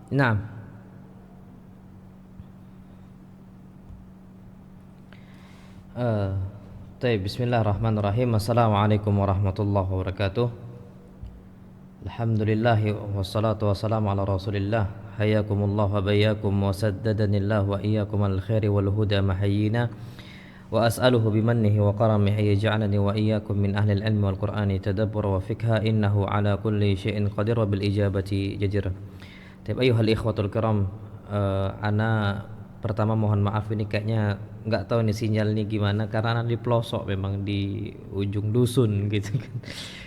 Nah, Bismillahirrahmanirrahim. Assalamualaikum warahmatullahi wabarakatuh. Alhamdulillah wassalatu wassalamu ala Rasulillah. Hayyakumullah wa bayyakum wa saddadanillah wa iyyakum al khairi wal huda mahayyina. Wa as'aluhu bimannihi wa karamihi yaj'alani wa iyyakum min ahli al-ilmi wal qur'ani tadabbur wa fikha innahu ala kulli syai'in qadir wa bil ijabati jadir. Taib ayuhal ikhwatul kiram, ana pertama mohon maaf ini kayaknya nggak tahu nih sinyal nih gimana karena ana di pelosok memang di ujung dusun gitu kan.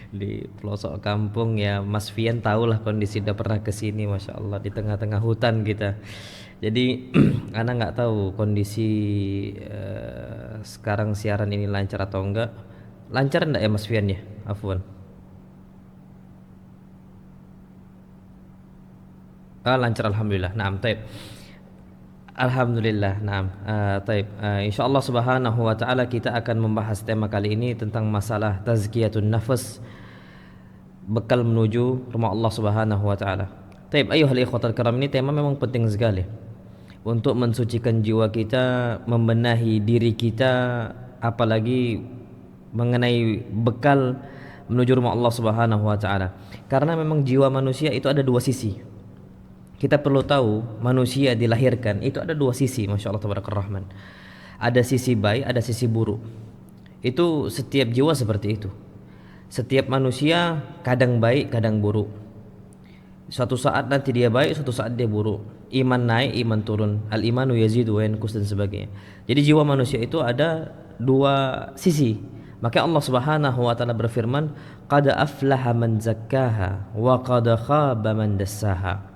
Di pelosok kampung ya, Mas Fian tahulah kondisi, udah pernah kesini, masya Allah, di tengah-tengah hutan kita. Jadi ana nggak tahu kondisi sekarang siaran ini lancar atau enggak. Lancar enggak ya Mas Fian ya? Afwan. Ah, lancar alhamdulillah. Naam, taib. Alhamdulillah. Naam. Taib. Insyaallah subhanahu wa taala kita akan membahas tema kali ini tentang masalah tazkiyatun nafas, bekal menuju rumah Allah subhanahu wa taala. Taib, ayuhal ikhwatal kiram, ini tema memang penting sekali untuk mensucikan jiwa kita, membenahi diri kita, apalagi mengenai bekal menuju rumah Allah subhanahu wa taala. Karena memang jiwa manusia itu ada dua sisi. Kita perlu tahu manusia dilahirkan itu ada dua sisi, masya Allah tabarakallah. Ada sisi baik, ada sisi buruk. Itu setiap jiwa seperti itu. Setiap manusia kadang baik, kadang buruk. Suatu saat nanti dia baik, suatu saat dia buruk. Iman naik, iman turun. Al imanu yazidu wa yanqus dan sebagainya. Jadi jiwa manusia itu ada dua sisi. Maka Allah Subhanahu wa taala berfirman, "Qad aflaha man zakkaha wa qad khaba man dassaha."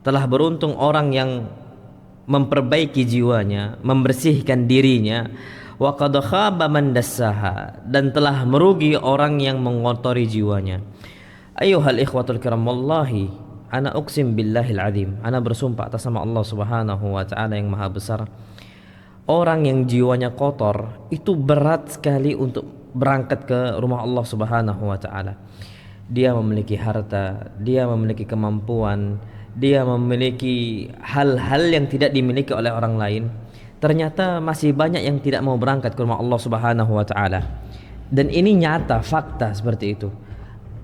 Telah beruntung orang yang memperbaiki jiwanya, membersihkan dirinya, wa qad khaba man dassaha, dan telah merugi orang yang mengotori jiwanya. Ayuhal ikhwatul kiram, wallahi ana uqsim billahil azim, ana bersumpah atas nama Allah Subhanahu wa taala yang maha besar, orang yang jiwanya kotor itu berat sekali untuk berangkat ke rumah Allah Subhanahu wa taala. Dia memiliki harta, dia memiliki kemampuan, dia memiliki hal-hal yang tidak dimiliki oleh orang lain, ternyata masih banyak yang tidak mau berangkat ke rumah Allah Subhanahu wa taala. Dan ini nyata, fakta seperti itu.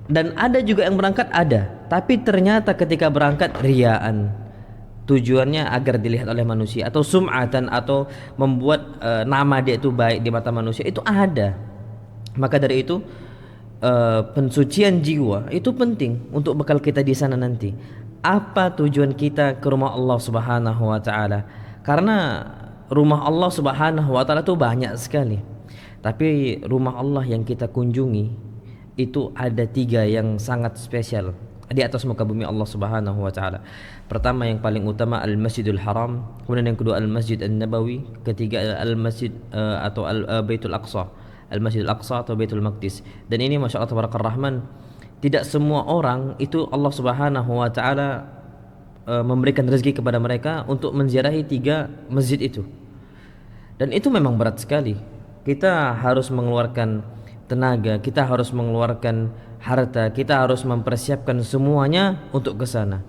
Dan ada juga yang berangkat, ada, tapi ternyata ketika berangkat riaan, tujuannya agar dilihat oleh manusia, atau sum'atan, atau membuat nama dia itu baik di mata manusia, itu ada. Maka dari itu pensucian jiwa itu penting untuk bekal kita di sana nanti. Apa tujuan kita ke rumah Allah Subhanahu wa taala? Karena rumah Allah Subhanahu wa taala itu banyak sekali. Tapi rumah Allah yang kita kunjungi itu ada tiga yang sangat spesial di atas muka bumi Allah Subhanahu wa taala. Pertama, yang paling utama, Al-Masjidul Haram, kemudian yang kedua Al-Masjid An-Nabawi, ketiga Al-Masjid atau Baitul Aqsa. Al-Masjidul Aqsa atau Baitul Maqdis. Dan ini masya Allah tabarakallah rahman, tidak semua orang itu Allah Subhanahu wa taala memberikan rezeki kepada mereka untuk menziarahi tiga masjid itu. Dan itu memang berat sekali. Kita harus mengeluarkan tenaga, kita harus mengeluarkan harta, kita harus mempersiapkan semuanya untuk ke sana.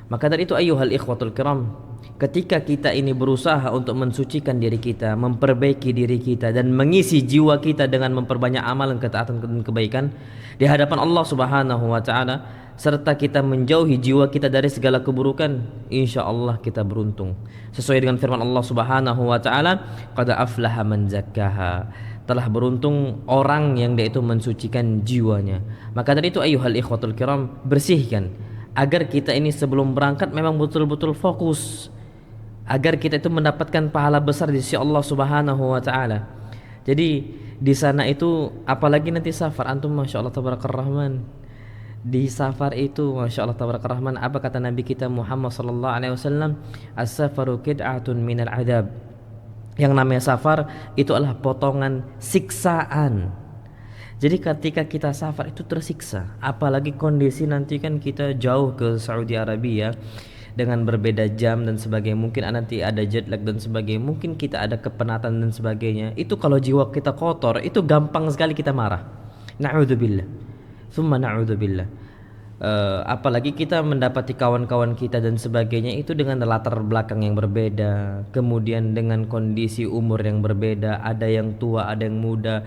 Maka dari itu ayuhal ikhwatul kiram, ketika kita ini berusaha untuk mensucikan diri kita, memperbaiki diri kita, dan mengisi jiwa kita dengan memperbanyak amalan ketaatan dan kebaikan di hadapan Allah Subhanahu wa taala, serta kita menjauhi jiwa kita dari segala keburukan, insya Allah kita beruntung. Sesuai dengan firman Allah Subhanahu wa taala, qad aflaha man zakkaha, telah beruntung orang yang dia itu mensucikan jiwanya. Maka dari itu ayuhal ikhwatul kiram, bersihkan agar kita ini sebelum berangkat memang betul-betul fokus, agar kita itu mendapatkan pahala besar di sisi Allah Subhanahu wa taala. Jadi di sana itu apalagi nanti safar, antum masya Allah tabarakallah rahman. Di safar itu masya Allah tabarakallah rahman, apa kata Nabi kita Muhammad sallallahu alaihi wasallam? As-safaru qid'atun minal adab. Yang namanya safar itu adalah potongan siksaan. Jadi ketika kita safar itu tersiksa, apalagi kondisi nanti kan kita jauh ke Saudi Arabia dengan berbeda jam dan sebagainya, mungkin nanti ada jet lag dan sebagainya, mungkin kita ada kepenatan dan sebagainya. Itu kalau jiwa kita kotor itu gampang sekali kita marah. Na'udzubillah, summa na'udzubillah. Apalagi kita mendapati kawan-kawan kita dan sebagainya itu dengan latar belakang yang berbeda, kemudian dengan kondisi umur yang berbeda, ada yang tua, ada yang muda.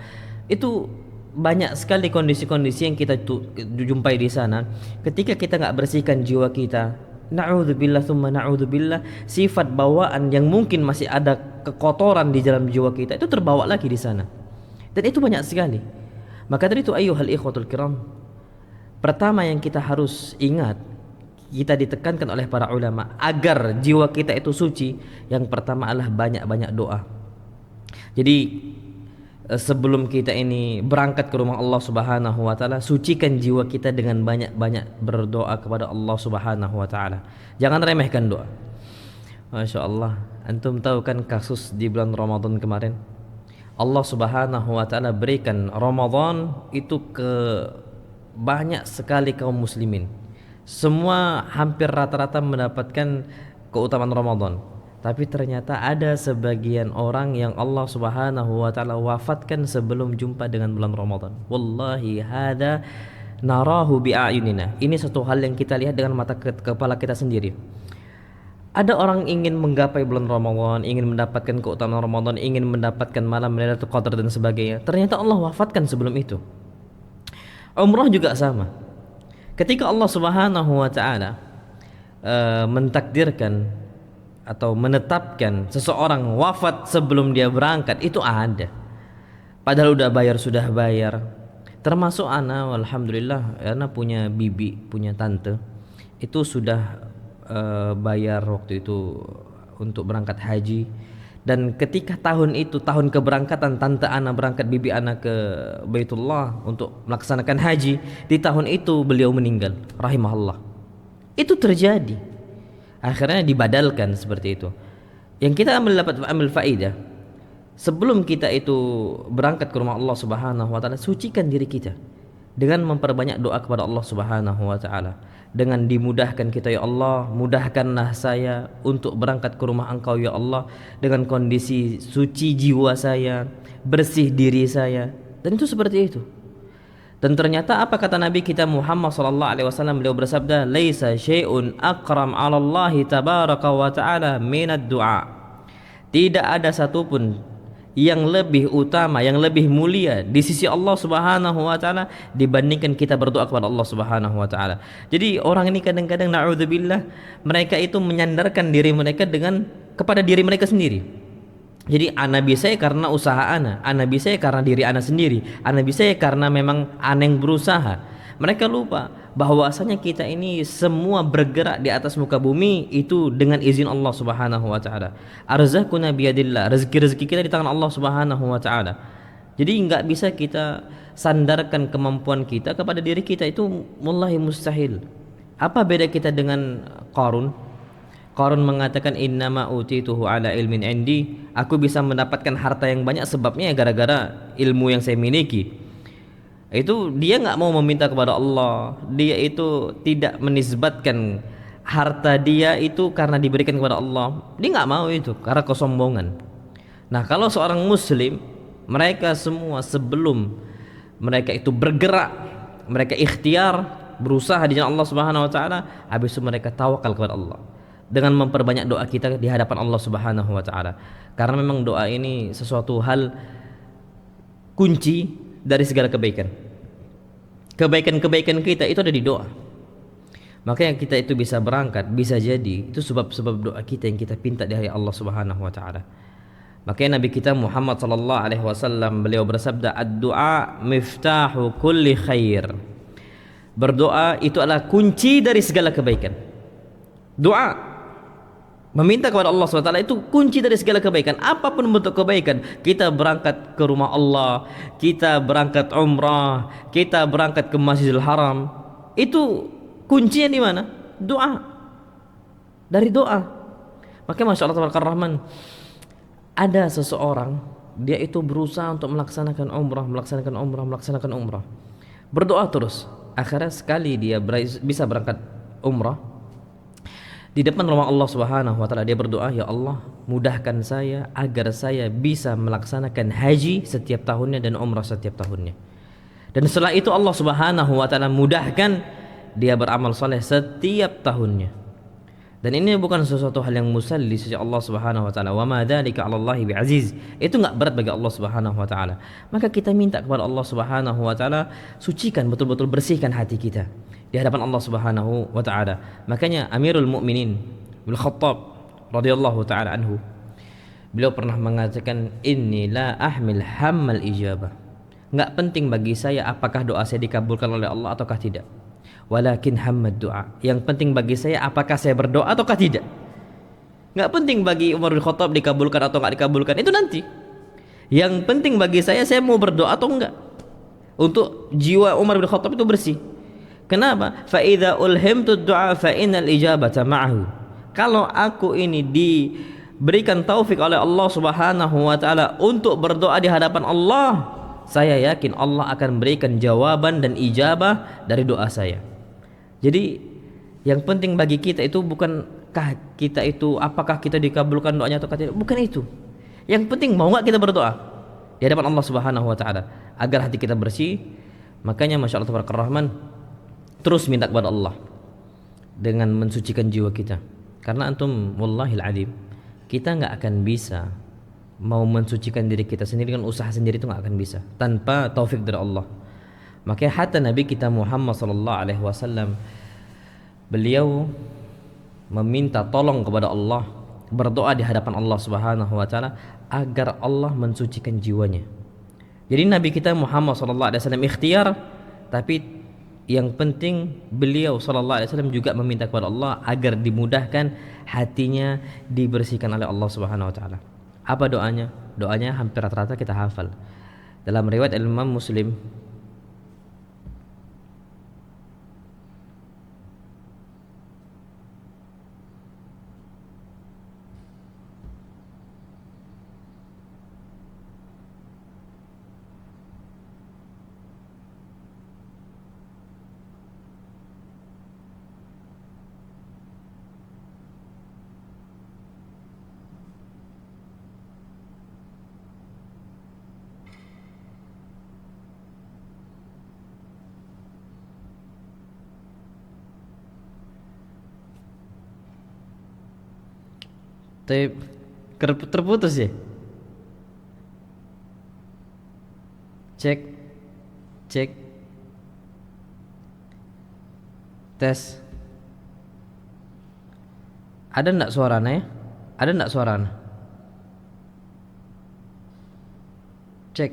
Itu banyak sekali kondisi-kondisi yang kita jumpai di sana. Ketika kita nggak bersihkan jiwa kita, na'udzubillah tsumma na'udzubillah, sifat bawaan yang mungkin masih ada kekotoran di dalam jiwa kita itu terbawa lagi di sana. Dan itu banyak sekali. Maka dari itu ayyuhal ikhwatul kiram, pertama yang kita harus ingat, kita ditekankan oleh para ulama agar jiwa kita itu suci, yang pertama adalah banyak-banyak doa. Jadi sebelum kita ini berangkat ke rumah Allah Subhanahu wa taala, sucikan jiwa kita dengan banyak-banyak berdoa kepada Allah Subhanahu wa taala. Jangan remehkan doa. Masya Allah, antum tahu kan kasus di bulan Ramadan kemarin? Allah Subhanahu wa taala berikan Ramadan itu ke banyak sekali kaum muslimin. Semua hampir rata-rata mendapatkan keutamaan Ramadan. Tapi ternyata ada sebagian orang yang Allah Subhanahu wa taala wafatkan sebelum jumpa dengan bulan Ramadan. Wallahi hada narahu bi'ayunina. Ini satu hal yang kita lihat dengan mata kepala kita sendiri. Ada orang ingin menggapai bulan Ramadan, ingin mendapatkan keutamaan Ramadan, ingin mendapatkan malam Lailatul Qadar dan sebagainya. Ternyata Allah wafatkan sebelum itu. Umrah juga sama. Ketika Allah Subhanahu wa taala mentakdirkan atau menetapkan seseorang wafat sebelum dia berangkat, itu ada. Padahal sudah bayar. Termasuk ana, alhamdulillah, ana punya bibi, punya tante. Itu sudah bayar waktu itu untuk berangkat haji. Dan ketika tahun itu, tahun keberangkatan tante ana berangkat, bibi ana ke Baitullah untuk melaksanakan haji, di tahun itu beliau meninggal rahimahullah. Itu terjadi, akhirnya dibadalkan seperti itu. Yang kita ambil faidah, sebelum kita itu berangkat ke rumah Allah Subhanahu wa taala, sucikan diri kita dengan memperbanyak doa kepada Allah Subhanahu wa taala. Dengan dimudahkan kita, ya Allah, mudahkanlah saya untuk berangkat ke rumah Engkau ya Allah, dengan kondisi suci jiwa saya, bersih diri saya. Dan itu seperti itu. Dan ternyata apa kata Nabi kita Muhammad sallallahu alaihi wasallam? Beliau bersabda, "Laisa syai'un aqram 'ala Allah tabaraka wa ta'ala minad du'a." Tidak ada satupun yang lebih utama, yang lebih mulia di sisi Allah Subhanahu wa taala dibandingkan kita berdoa kepada Allah Subhanahu wa taala. Jadi orang ini kadang-kadang naudzubillah, mereka itu menyandarkan diri mereka kepada diri mereka sendiri. Jadi ana bisa karena usaha ana bisa karena diri ana sendiri, ana bisa karena memang ana yang berusaha. Mereka lupa bahwasanya kita ini semua bergerak di atas muka bumi itu dengan izin Allah Subhanahu wa taala. Arzaquna biyadillah, rezeki-rezeki kita di tangan Allah Subhanahu wa taala. Jadi enggak bisa kita sandarkan kemampuan kita kepada diri kita, itu wallahi mustahil. Apa beda kita dengan Qarun? Qarun mengatakan innama utituhu ala ilmin indi, aku bisa mendapatkan harta yang banyak sebabnya gara-gara ilmu yang saya miliki. Itu dia nggak mau meminta kepada Allah, dia itu tidak menisbatkan harta dia itu karena diberikan kepada Allah, dia nggak mau itu karena kesombongan. Nah, kalau seorang muslim, mereka semua sebelum mereka itu bergerak, mereka ikhtiar, berusaha di jalan Allah Subhanahu wa taala, habis itu mereka tawakal kepada Allah dengan memperbanyak doa kita di hadapan Allah Subhanahu wa taala. Karena memang doa ini sesuatu hal kunci dari segala kebaikan. Kebaikan-kebaikan kita itu ada di doa. Makanya kita itu bisa berangkat, bisa jadi itu sebab-sebab doa kita yang kita pinta dari Allah Subhanahu wa taala. Makanya Nabi kita Muhammad sallallahu alaihi wasallam beliau bersabda, "Ad-du'a miftahu kulli khair." Berdoa itu adalah kunci dari segala kebaikan. Doa, meminta kepada Allah SWT itu kunci dari segala kebaikan. Apapun bentuk kebaikan, kita berangkat ke rumah Allah, kita berangkat umrah, kita berangkat ke Masjidil Haram, itu kuncinya di mana? Doa. Dari doa. Makanya Masya Allah Tabarakallah Rahman, ada seseorang, dia itu berusaha untuk melaksanakan umrah, berdoa terus. Akhirnya sekali dia bisa berangkat umrah, di depan rumah Allah Subhanahu wa taala dia berdoa, ya Allah, mudahkan saya agar saya bisa melaksanakan haji setiap tahunnya dan umrah setiap tahunnya. Dan setelah itu Allah Subhanahu wa taala mudahkan, dia beramal soleh setiap tahunnya. Dan ini bukan sesuatu hal yang mustahil di sisi Allah Subhanahu wa taala. Wa ma dzalika 'ala Allahi bi'aziz. Itu enggak berat bagi Allah Subhanahu wa taala. Maka kita minta kepada Allah Subhanahu wa taala, sucikan, betul-betul bersihkan hati kita di hadapan Allah Subhanahu wa taala. Makanya Amirul Mukminin Bil Khattab radhiyallahu taala anhu, beliau pernah mengatakan, inni la ahmil hammal ijabah. Enggak penting bagi saya apakah doa saya dikabulkan oleh Allah ataukah tidak. Walakin hammad doa. Yang penting bagi saya apakah saya berdoa ataukah tidak. Enggak penting bagi Umar bin Khattab dikabulkan atau enggak dikabulkan, itu nanti. Yang penting bagi saya mau berdoa atau enggak. Untuk jiwa Umar bin Khattab itu bersih. Kenapa? Fa idza ulhimtu du'a fa innal ijabata ma'ahu. Kalau aku ini diberikan taufik oleh Allah Subhanahu wa taala untuk berdoa di hadapan Allah, saya yakin Allah akan berikan jawaban dan ijabah dari doa saya. Jadi yang penting bagi kita itu bukankah kita itu apakah kita dikabulkan doanya atau tidak, bukan itu. Yang penting mau enggak kita berdoa di hadapan Allah Subhanahu wa taala agar hati kita bersih. Makanya Masya Allah Tabarakallah Rahman, terus minta kepada Allah dengan mensucikan jiwa kita. Karena antum wallahil adim, kita enggak akan bisa mau mensucikan diri kita sendiri dengan usaha sendiri, itu enggak akan bisa tanpa taufik dari Allah. Makanya hatta Nabi kita Muhammad sallallahu alaihi wasallam, beliau meminta tolong kepada Allah, berdoa di hadapan Allah Subhanahu wa taala agar Allah mensucikan jiwanya. Jadi Nabi kita Muhammad sallallahu alaihi wasallam ikhtiar, tapi yang penting beliau sallallahu alaihi wasallam juga meminta kepada Allah agar dimudahkan hatinya, dibersihkan oleh Allah Subhanahu wa taala. Apa doanya? Doanya hampir rata-rata kita hafal. Dalam riwayat Imam Muslim, terputus ya. Cek tes. Ada enggak suaranya ya? Ada enggak suaranya? Cek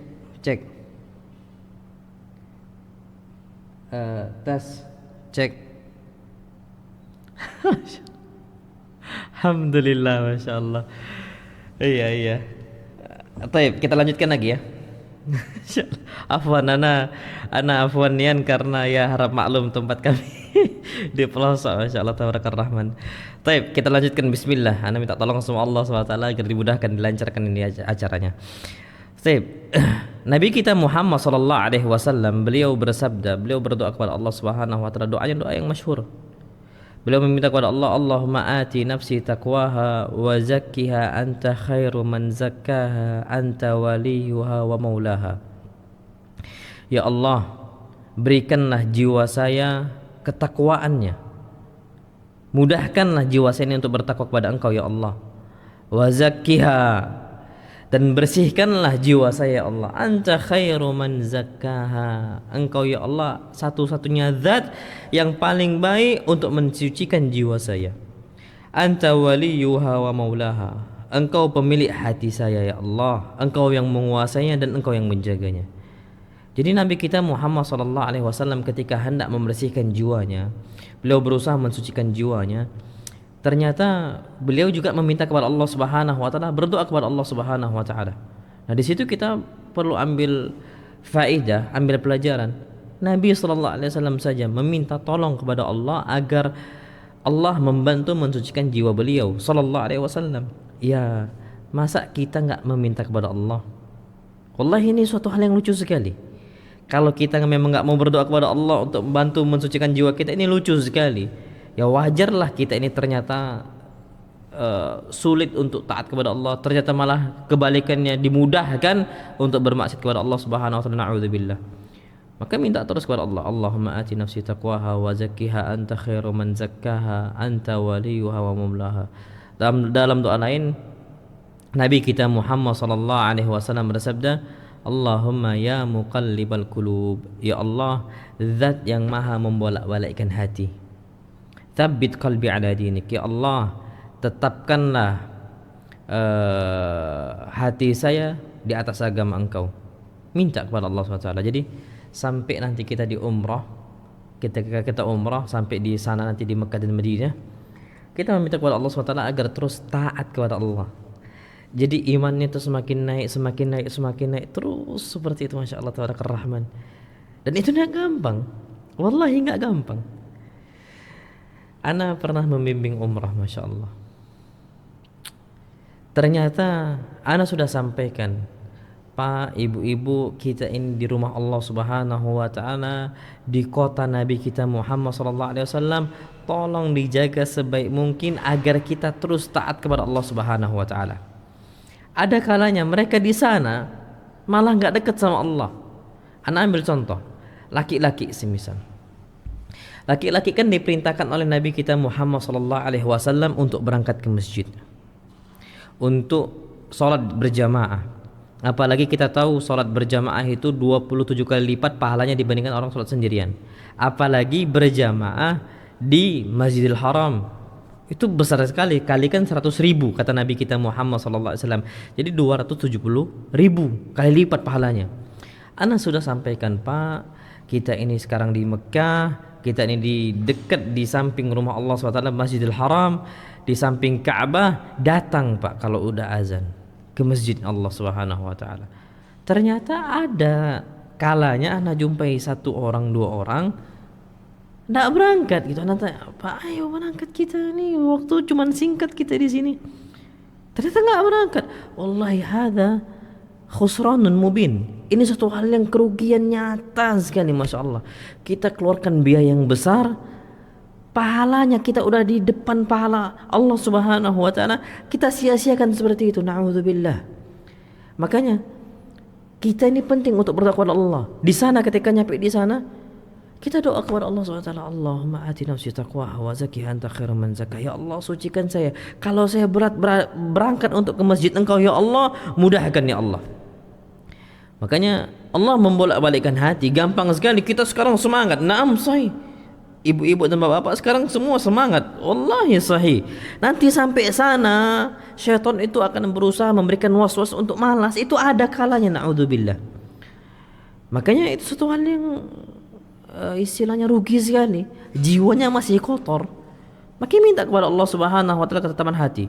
tes cek. Alhamdulillah, Masya Allah. Iya. Taib, kita lanjutkan lagi ya. Afwan ana afwan nian karena ya harap maklum tempat kami di pelosok. Masya Allah tabarakallah rahman. Taib, kita lanjutkan. Bismillah. Ana minta tolong sama Allah SWT agar dimudahkan, dilancarkan ini acaranya. Taib. Nabi kita Muhammad sallallahu alaihi wasallam, beliau bersabda, beliau berdoa kepada Allah Subhanahu wa taala, doanya doa yang masyhur. Beliau meminta kepada Allah, Allahumma ati nafsi taqwaha wa zakkiha anta khairu man zakkaha anta waliyuha wa maulaha. Ya Allah, berikanlah jiwa saya ketakwaannya, mudahkanlah jiwa saya ini untuk bertakwa kepada Engkau ya Allah. Wa zakkiha, dan bersihkanlah jiwa saya ya Allah. Anta khairu man zakkaha, Engkau ya Allah satu-satunya zat yang paling baik untuk mensucikan jiwa saya. Anta waliyuha wa maulaha, Engkau pemilik hati saya ya Allah, Engkau yang menguasainya dan Engkau yang menjaganya. Jadi Nabi kita Muhammad sallallahu alaihi wasallam ketika hendak membersihkan jiwanya, beliau berusaha mensucikan jiwanya. Ternyata beliau juga meminta kepada Allah Subhanahu wa taala, berdoa kepada Allah Subhanahu wa taala. Nah, di situ kita perlu ambil faedah, ambil pelajaran. Nabi sallallahu alaihi wasallam saja meminta tolong kepada Allah agar Allah membantu mensucikan jiwa beliau sallallahu alaihi wasallam. Ya, masa kita enggak meminta kepada Allah? Wallahi ini suatu hal yang lucu sekali. Kalau kita memang enggak mau berdoa kepada Allah untuk membantu mensucikan jiwa kita, ini lucu sekali. Ya wajarlah kita ini ternyata sulit untuk taat kepada Allah, ternyata malah kebalikannya dimudahkan untuk bermaksiat kepada Allah Subhanahu wa taala. Na'udzubillah. Maka minta terus kepada Allah, Allahumma ati nafsi taqwaha wa zakkiha anta khairu man zakkaha anta waliyuha wa mawlaha. Dalam doa lain Nabi kita Muhammad sallallahu alaihi wasallam bersabda, Allahumma ya muqallibal qulub, ya Allah zat yang maha membolak-balikkan hati, tsabbit qalbi ala dinik, ya Allah tetapkanlah hati saya di atas agama Engkau. Minta kepada Allah SWT. Jadi sampai nanti kita di umrah, kita umrah sampai di sana nanti di Mekah dan Madinah, kita meminta kepada Allah SWT agar terus taat kepada Allah. Jadi imannya itu semakin naik terus seperti itu, masya Allah tabarakar rahman. Dan itu tidak gampang, wallahi nggak gampang. Ana pernah membimbing umrah, masya Allah. Ternyata ana sudah sampaikan, Pak, ibu-ibu, kita ini di rumah Allah Subhanahu wa taala, di kota Nabi kita Muhammad sallallahu alaihi wasallam, tolong dijaga sebaik mungkin agar kita terus taat kepada Allah Subhanahu wa taala. Ada kalanya mereka di sana malah nggak dekat sama Allah. Ana ambil contoh, laki-laki semisal. Laki-laki kan diperintahkan oleh Nabi kita Muhammad sallallahu alaihi wasallam untuk berangkat ke masjid, untuk sholat berjamaah. Apalagi kita tahu sholat berjamaah itu 27 kali lipat pahalanya dibandingkan orang sholat sendirian. Apalagi berjamaah di Masjidil Haram, itu besar sekali, kalikan 100.000 kata Nabi kita Muhammad sallallahu alaihi wasallam. Jadi 270.000 kali lipat pahalanya. Ana sudah sampaikan, Pak, kita ini sekarang di Mekah, kita ini di dekat di samping rumah Allah SWT, Masjidil Haram, di samping Ka'bah. Datang Pak kalau udah azan ke masjid Allah Subhanahu wa taala. Ternyata ada kalanya ana jumpai satu orang, dua orang nggak berangkat gitu. Ana tanya, Pak, ayo berangkat kita nih, waktu cuman singkat kita di sini. Ternyata nggak berangkat. Wallahi hadza khusranun mubin. Ini satu hal yang kerugian nyata sekali, masya Allah. Kita keluarkan biaya yang besar, pahalanya kita udah di depan pahala Allah Subhanahu wa taala, kita sia-siakan seperti itu. Na'udzubillah. Makanya kita ini penting untuk bertakwa kepada Allah. Di sana ketika nyampe di sana, kita doa kepada Allah SWT, Allahumma ati nafsi taqwaha wa zakkiha anta khairu man zakkaha. Ya Allah, sucikan saya. Kalau saya berangkat untuk ke masjid Engkau, ya Allah, mudahkan ya Allah. Makanya Allah membolak-balikkan hati. Gampang sekali kita sekarang semangat. Naam sahih. Ibu-ibu dan bapak-bapak sekarang semua semangat. Wallahi sahih. Nanti sampai sana, syaitan itu akan berusaha memberikan was-was untuk malas. Itu ada kalanya, na'udzubillah. Makanya itu satu hal yang istilahnya rugi sekali, jiwanya masih kotor. Maka minta kepada Allah Subhanahu wa taala ketetapan hati.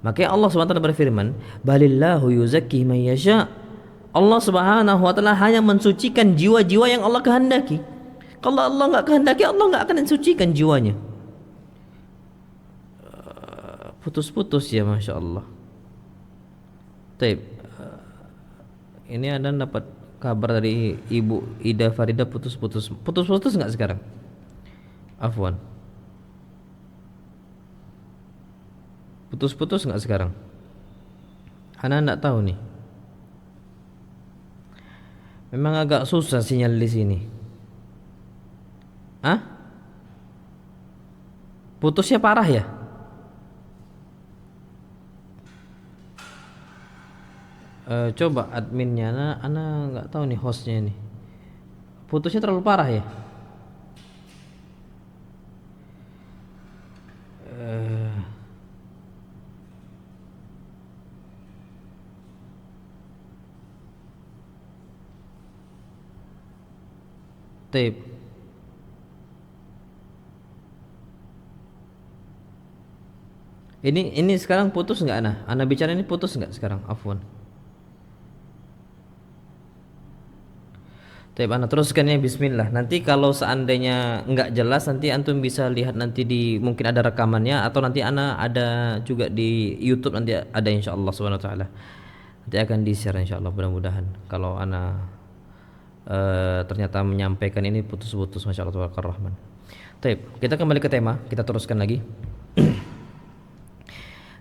Maka Allah Subhanahu wa taala berfirman, balillahu yuzakki man yasha. Allah Subhanahu wa taala hanya mensucikan jiwa-jiwa yang Allah kehendaki. Kalau Allah enggak kehendaki, Allah enggak akan mensucikan jiwanya. Putus-putus ya, masya Allah. Taib. Ini ada dapat kabar dari Ibu Ida Farida putus-putus nggak sekarang? Afwan, putus-putus nggak sekarang? Ana nggak tahu nih. Memang agak susah sinyal di sini. Ah? Putusnya parah ya? Coba adminnya, ana nggak tahu nih hostnya nih. Putusnya terlalu parah ya? Tape. Ini sekarang putus nggak ana? Ana bicara ini putus nggak sekarang? Afwan. Taib, ana teruskan ya, bismillah. Nanti kalau seandainya nggak jelas, nanti antum bisa lihat nanti di, mungkin ada rekamannya, atau nanti ana ada juga di YouTube, nanti ada insyaallah subhanahu wa taala. Nanti akan di-share insyaallah, mudah-mudahan. Kalau ana ternyata menyampaikan ini putus-putus, masyaallah tabarakallah rahman. Taib, kita kembali ke tema, kita teruskan lagi.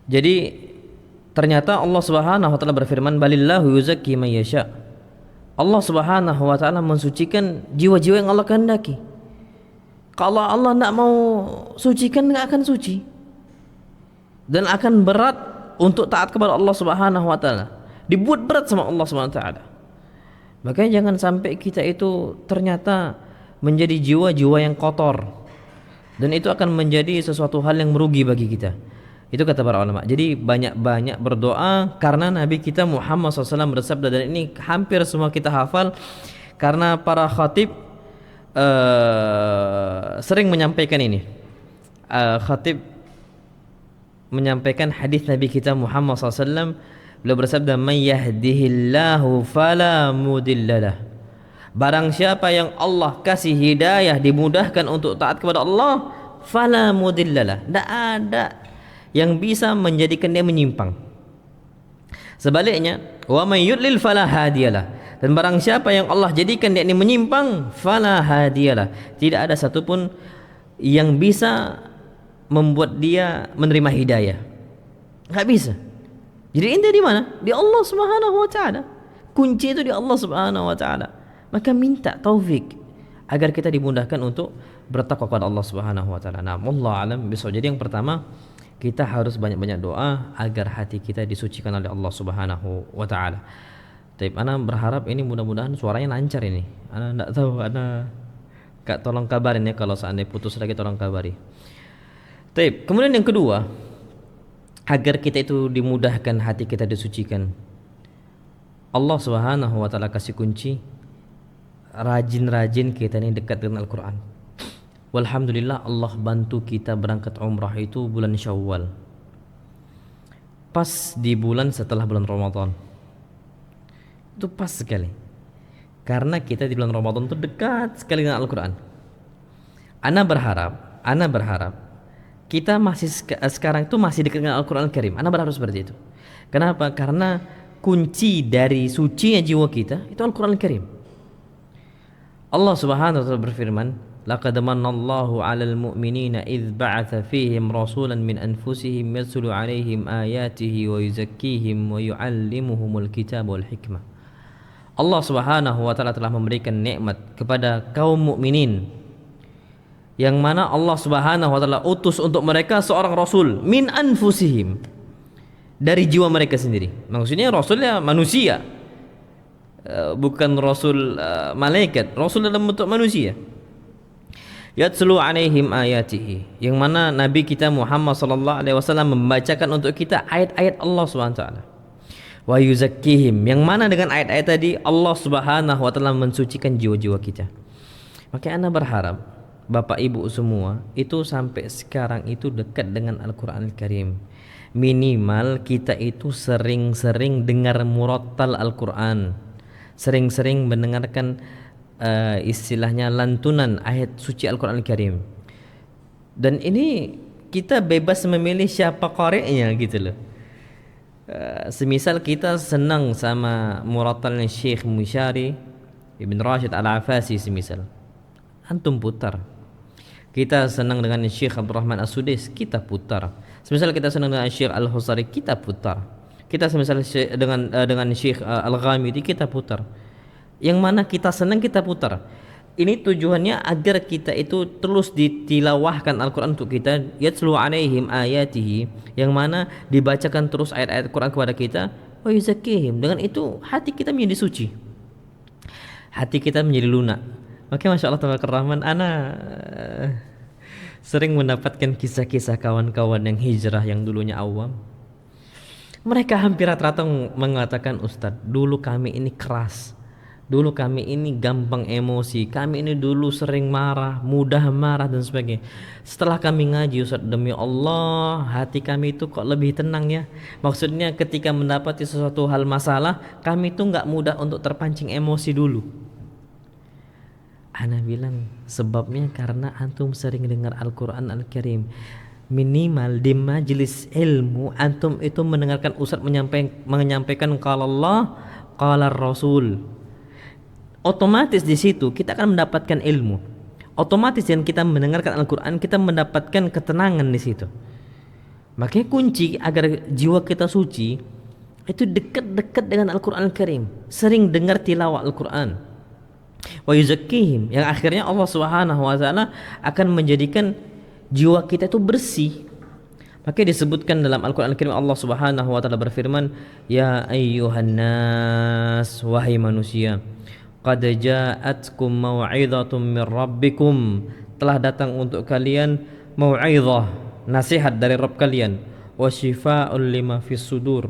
Jadi ternyata Allah Subhanahu wa taala berfirman, balillahu yuzakki man yasha. Allah Subhanahu wa taala mensucikan jiwa-jiwa yang Allah kehendaki. Kalau Allah tidak mau sucikan, nggak akan suci. Dan akan berat untuk taat kepada Allah Subhanahu wa taala. Dibuat berat sama Allah Subhanahu wa taala. Makanya jangan sampai kita itu ternyata menjadi jiwa-jiwa yang kotor. Dan itu akan menjadi sesuatu hal yang merugi bagi kita. Itu kata para ulama. Jadi banyak-banyak berdoa, karena Nabi kita Muhammad SAW bersabda, dan ini hampir semua kita hafal karena para khatib sering menyampaikan ini. Khatib menyampaikan hadis Nabi kita Muhammad SAW. Beliau bersabda, "Man yahdihillahu fala mudhillalah." Barang siapa yang Allah kasih hidayah, dimudahkan untuk taat kepada Allah, fala mudhillalah, tidak ada yang bisa menjadikan dia menyimpang. Sebaliknya, wa may yudlil fala hadiyalah. Dan barang siapa yang Allah jadikan dia ini menyimpang, fala hadiyalah, tidak ada satupun yang bisa membuat dia menerima hidayah. Enggak bisa. Jadi inti di mana? Di Allah Subhanahu wa taala. Kunci itu di Allah Subhanahu wa taala. Maka minta taufik agar kita dimudahkan untuk bertakwa kepada Allah Subhanahu wa taala. Nah, wallahu alam bisawab. Jadi yang pertama, kita harus banyak-banyak doa agar hati kita disucikan oleh Allah Subhanahu wa taala. Tapi ana berharap ini mudah-mudahan suaranya lancar ini. Ana enggak tahu, ana tolong kabarin ya kalau seandainya putus lagi, tolong kabari. Tapi kemudian yang kedua, agar kita itu dimudahkan hati kita disucikan, Allah Subhanahu wa taala kasih kunci, rajin-rajin kita ini dekat dengan Al-Qur'an. Walhamdulillah, Allah bantu kita berangkat umrah itu bulan Syawal, pas di bulan setelah bulan Ramadan. Itu pas sekali, karena kita di bulan Ramadan itu dekat sekali dengan Al-Quran. Ana berharap kita masih sekarang itu masih dekat dengan Al-Quran Al-Karim. Ana berharap seperti itu. Kenapa? Karena kunci dari sucinya jiwa kita itu Al-Quran Al-Karim. Allah Subhanahu wa taala berfirman, "Laqad manallahu 'alal mu'minina idz ba'atha fihim rasulan min anfusihim yatslu 'alaihim ayatihi wa yuzakkihim wa yu'allimuhumul kitaba wal hikmah." Allah Subhanahu wa taala telah memberikan nikmat kepada kaum mukminin, yang mana Allah Subhanahu wa taala utus untuk mereka seorang rasul min anfusihim, dari jiwa mereka sendiri. Maksudnya rasulnya manusia, bukan rasul malaikat, rasul dalam bentuk manusia. Yatslu 'alaihim ayatihi, yang mana Nabi kita Muhammad sallallahu alaihi wasallam membacakan untuk kita ayat-ayat Allah Subhanahu wa taala. Wa yuzakkihim, yang mana dengan ayat-ayat tadi Allah Subhanahu wa taala mensucikan jiwa-jiwa kita. Maka ana berharap Bapak Ibu semua itu sampai sekarang itu dekat dengan Al-Qur'an Al-Karim. Minimal kita itu sering-sering dengar murattal Al-Qur'an, sering-sering mendengarkan istilahnya lantunan ayat suci Al-Qur'an Al-Karim. Dan ini kita bebas memilih siapa qari'nya gitu loh. Semisal kita senang sama murattalnya Syekh Musyari Ibn Rashid Al-Afasi, semisal antum putar. Kita senang dengan Syekh Abdurrahman As-Sudais, kita putar. Semisal kita senang dengan Syekh Al-Husari, kita putar. Kita semisal dengan Syekh Al-Ghamidi, kita putar. Yang mana kita senang, kita putar. Ini tujuannya agar kita itu terus ditilawahkan Al-Quran untuk kita, yatslu 'alaihim ayatihi, yang mana dibacakan terus ayat-ayat Al-Quran kepada kita, wa yuzakkihim, dengan itu hati kita menjadi suci, hati kita menjadi lunak. Maka Masya Allah Tabarakallah Rahman, ana sering mendapatkan kisah-kisah kawan-kawan yang hijrah yang dulunya awam. Mereka hampir rata-rata mengatakan, "Ustadz, dulu kami ini keras, dulu kami ini gampang emosi, kami ini dulu sering marah, mudah marah dan sebagainya. Setelah kami ngaji, Ustaz, demi Allah hati kami itu kok lebih tenang ya. Maksudnya ketika mendapati sesuatu hal masalah, kami itu nggak mudah untuk terpancing emosi dulu." Ana bilang sebabnya karena antum sering dengar Al-Quran Al-Karim. Minimal di majelis ilmu antum itu mendengarkan Ustaz menyampaikan qala Allah, qala Rasul. Otomatis di situ kita akan mendapatkan ilmu. Otomatis dengan kita mendengarkan Al-Quran, kita mendapatkan ketenangan di situ. Makanya kunci agar jiwa kita suci itu dekat-dekat dengan Al-Quran Al-Karim, sering dengar tilawah Al-Quran. Wa yuzakkihim, yang akhirnya Allah Subhanahu wa taala akan menjadikan jiwa kita itu bersih. Maka disebutkan dalam Al-Quran Al-Karim, Allah Subhanahu wa taala berfirman, ya ayyuhan nas, wahai manusia, qad ja'atkum mau'izatun min rabbikum, telah datang untuk kalian mau'izah, nasihat dari Rabb kalian, wa syifaa'un lima fis sudur,